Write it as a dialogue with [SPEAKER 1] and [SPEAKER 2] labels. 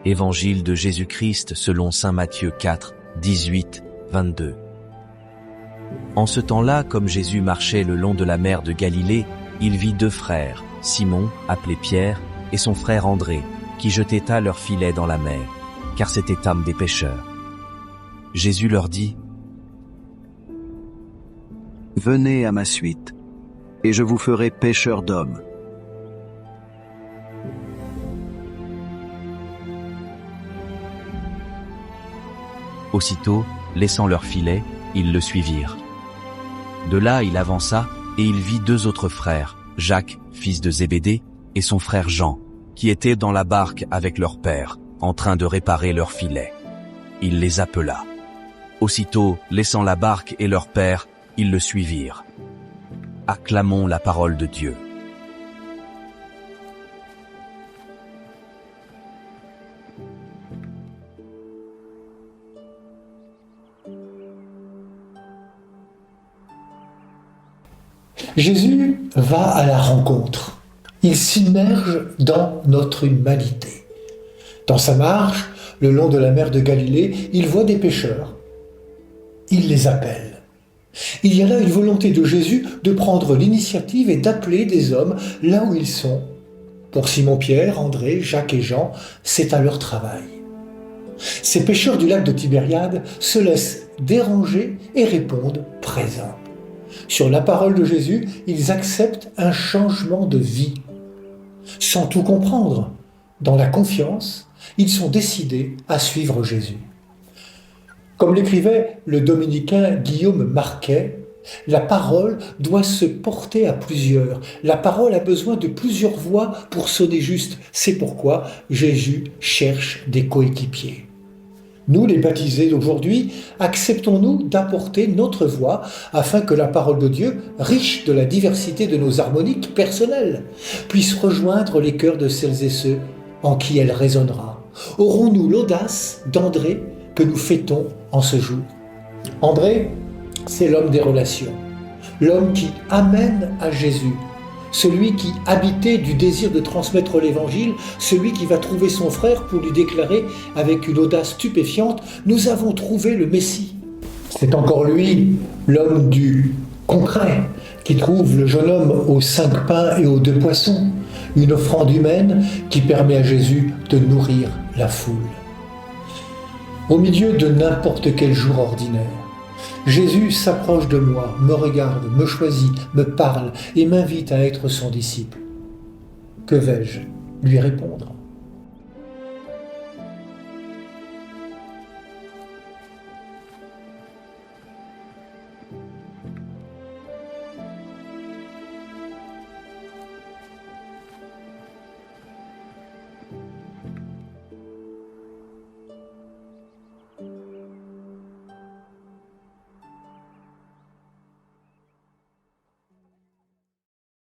[SPEAKER 1] Évangile de Jésus-Christ selon saint Matthieu 4, 18, 22. En ce temps-là, comme Jésus marchait le long de la mer de Galilée, il vit deux frères, Simon, appelé Pierre, et son frère André, qui jetaient à leur filet dans la mer, car c'étaient âmes des pêcheurs. Jésus leur dit :
[SPEAKER 2] « Venez à ma suite, et je vous ferai pêcheurs d'hommes. »
[SPEAKER 1] Aussitôt, laissant leur filet, ils le suivirent. De là, il avança, et il vit deux autres frères, Jacques, fils de Zébédée, et son frère Jean, qui étaient dans la barque avec leur père, en train de réparer leur filet. Il les appela. Aussitôt, laissant la barque et leur père, ils le suivirent. Acclamons la parole de Dieu.
[SPEAKER 3] Jésus va à la rencontre. Il s'immerge dans notre humanité. Dans sa marche, le long de la mer de Galilée, il voit des pêcheurs. Il les appelle. Il y a là une volonté de Jésus de prendre l'initiative et d'appeler des hommes là où ils sont. Pour Simon-Pierre, André, Jacques et Jean, c'est à leur travail. Ces pêcheurs du lac de Tibériade se laissent déranger et répondent présents. Sur la parole de Jésus, ils acceptent un changement de vie. Sans tout comprendre, dans la confiance, ils sont décidés à suivre Jésus. Comme l'écrivait le dominicain Guillaume Marquet, la parole doit se porter à plusieurs. La parole a besoin de plusieurs voix pour sonner juste. C'est pourquoi Jésus cherche des coéquipiers. Nous, les baptisés d'aujourd'hui, acceptons-nous d'apporter notre voix afin que la parole de Dieu, riche de la diversité de nos harmoniques personnelles, puisse rejoindre les cœurs de celles et ceux en qui elle résonnera. Aurons-nous l'audace d'André que nous fêtons en ce jour? André, c'est l'homme des relations, l'homme qui amène à Jésus, celui qui, habité du désir de transmettre l'Évangile, celui qui va trouver son frère pour lui déclarer avec une audace stupéfiante « Nous avons trouvé le Messie ». C'est encore lui, l'homme du concret, qui trouve le jeune homme aux 5 pains et aux 2 poissons, une offrande humaine qui permet à Jésus de nourrir la foule. Au milieu de n'importe quel jour ordinaire, Jésus s'approche de moi, me regarde, me choisit, me parle et m'invite à être son disciple. Que vais-je lui répondre ?